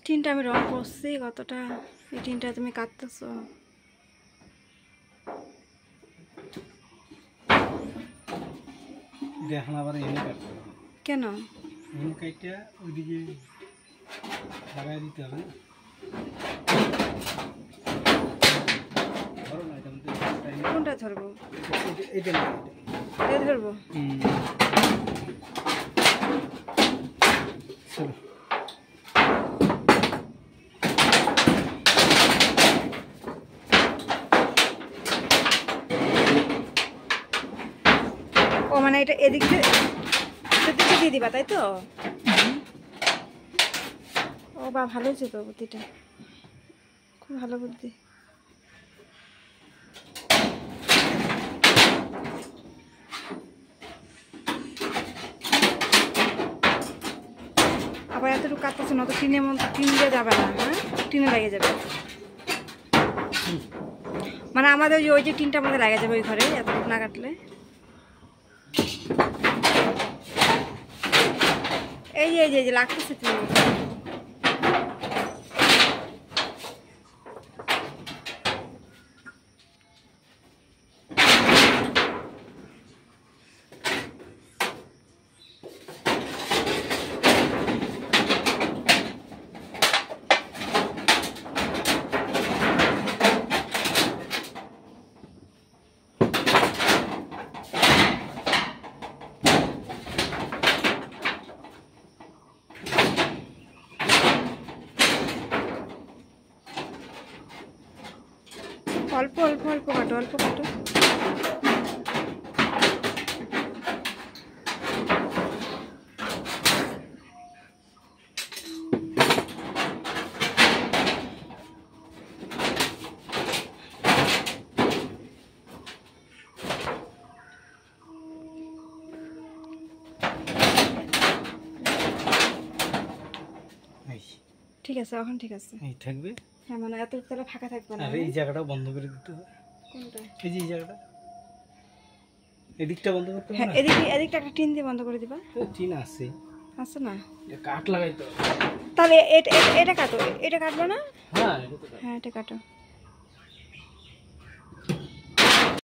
টিনটা আমি রং করছি কতটা, এই টিনটা তুমি কাটতেছো। এখন আবার এনে কাটতে হবে। কেন? এনে কাটটা ওইদিকে লাগাই দিতে হবে না? ধরো না, এটা কোনটা ধরবো? এটা না, এটা ধরবো। চলো। ও মানে এটা এদিক থেকে দিয়ে দিবা তাই তো? ও বা ভালো হয়েছে তো বুদ্ধিটা, খুব ভালো বুদ্ধি। আবার এতটুকু কাটতেছে না তো, টিনের মধ্যে টিন দিয়ে যাবে না, হ্যাঁ টিনে লেগে যাবে। মানে আমাদের ওই যে টিনটার মধ্যে লেগে যাবে ওই ঘরে এতটুকু না কাটলে। এই যে এই যে লাগতেছে তুমি। অল্প অল্প অল্প কাটো, অল্প কাটো। ঠিক আছে, এখন ঠিক আছে। এই থাকবে। হ্যাঁ মানে এত তাহলে ফাঁকা থাকবে না। আর এই জায়গাটা বন্ধ করে দিতে হবে। কোনটা? এই যে এই জায়গাটা, এদিকটা বন্ধ করতে হবে। হ্যাঁ এদিকটা একটা টিন দিয়ে বন্ধ করে দিবা। টিন আছে, আছে না? কাঠ লাগাইতে হবে। তাহলে এটা কাটো, এটা কাটবে না? হ্যাঁ হ্যাঁ এটা কাটো।